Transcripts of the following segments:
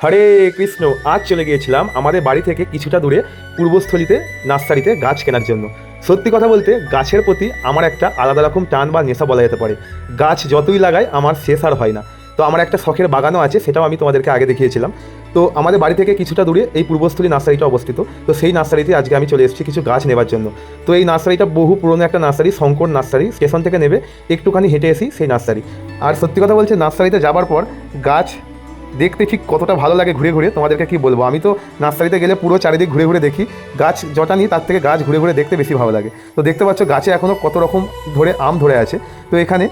হরে কৃষ্ণ। আজ চলে গিয়েছিলাম আমাদের বাড়ি থেকে কিছুটা দূরে পূর্বস্থলীতে নার্সারিতে গাছ কেনার জন্য। সত্যি কথা বলতে গাছের প্রতি আমার একটা আলাদা রকম টান বা নেশা বলা যেতে পারে। গাছ যতই লাগাই আমার শেষ আর হয় না। তো আমার একটা শখের বাগানও আছে, সেটাও আমি তোমাদেরকে আগে দেখিয়েছিলাম। তো আমাদের বাড়ি থেকে কিছুটা দূরে এই পূর্বস্থলী নার্সারিটা অবস্থিত। তো সেই নার্সারিতে আজকে আমি চলে এসেছি কিছু গাছ নেবার জন্য। তো এই নার্সারিটা বহু পুরনো একটা নার্সারি, শঙ্কর নার্সারি। স্টেশন থেকে নেবে একটুখানি হেঁটে এসি সেই নার্সারি। আর সত্যি কথা বলছে, নার্সারিতে যাবার পর গাছ দেখতে ঠিক কতটা ভালো লাগে ঘুরে ঘুরে তোমাদেরকে কি বলবো। আমি তো নার্সারিতে গেলে পুরো চারিদিক ঘুরে ঘুরে দেখি, গাছ যটা নিই তার থেকে গাছ ঘুরে ঘুরে দেখতে বেশি ভালো লাগে। তো দেখতে পাচ্ছ গাছে এখনও কত রকম ধরে আম ধরে আছে। তো এখানে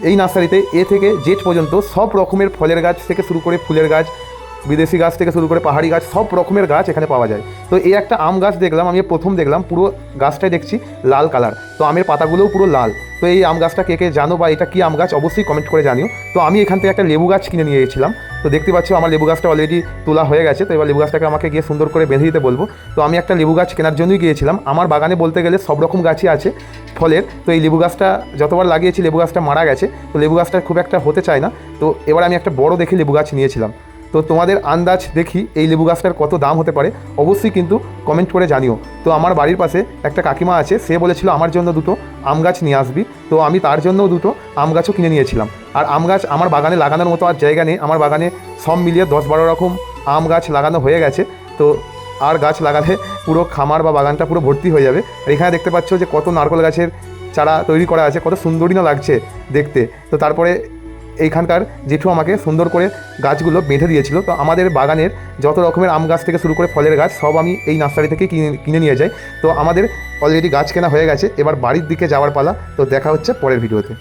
এই নার্সারিতে এ থেকে জেড পর্যন্ত সব রকমের ফলের গাছ থেকে শুরু করে ফুলের গাছ, বিদেশি গাছ থেকে শুরু করে পাহাড়ি গাছ, সব রকমের গাছ এখানে পাওয়া যায়। তো এই একটা আম গাছ দেখলাম, আমি প্রথম দেখলাম, পুরো গাছটাই দেখছি লাল কালার। তো আমের পাতাগুলোও পুরো লাল। তো এই আম গাছটা কে কে জানো বা এটা কি আম গাছ অবশ্যই কমেন্ট করে জানিও। তো আমি এখান থেকে একটা লেবু গাছ কিনে নিয়ে গেছিলাম। তো দেখতে পাচ্ছ আমার লেবু গাছটা অলরেডি তোলা হয়ে গেছে। তো এবার লেবু গাছটাকে আমাকে গিয়ে সুন্দর করে বেঁধে দিতে বলবো। তো আমি একটা লেবু গাছ কেনার জন্যই গিয়েছিলাম। আমার বাগানে বলতে গেলে সব রকম গাছই আছে ফলের। তো এই লেবু গাছটা যতবার লাগিয়েছি লেবু গাছটা মারা গেছে। তো লেবু গাছটা খুব একটা হতে চায় না। তো এবার আমি একটা বড় দেখে লেবু গাছ নিয়েছিলাম। তো তোমাদের আন্দাজ দেখি এই লেবু গাছটার কত দাম হতে পারে, অবশ্যই কিন্তু কমেন্ট করে জানিও। তো আমার বাড়ির পাশে একটা কাকিমা আছে, সে বলেছিল আমার জন্য দুটো আম গাছ নিয়ে আসবি। তো আমি তার জন্যও দুটো আম গাছও কিনে নিয়েছিলাম। আর আম গাছ আমার বাগানে লাগানোর মতো আর জায়গা নেই। আমার বাগানে সব মিলিয়ে 10-12 রকম আম গাছ লাগানো হয়ে গেছে। তো আর গাছ লাগালে পুরো খামার বা বাগানটা পুরো ভর্তি হয়ে যাবে। আর এখানে দেখতে পাচ্ছ যে কত নারকেল গাছের চারা তৈরি করা আছে, কত সুন্দরই না লাগছে দেখতে। তো তারপরে এইখানকার জেঠু আমাকে সুন্দর করে গাছগুলো বেঁধে দিয়েছিল। তো আমাদের বাগানের যত রকমের আম গাছ থেকে শুরু করে ফলের গাছ সব আমি এই নার্সারি থেকে কিনে নিয়ে যাই। তো আমাদের অলরেডি গাছ কেনা হয়ে গেছে, এবার বাড়ির দিকে যাওয়ার পালা। তো দেখা হচ্ছে পরের ভিডিওতে।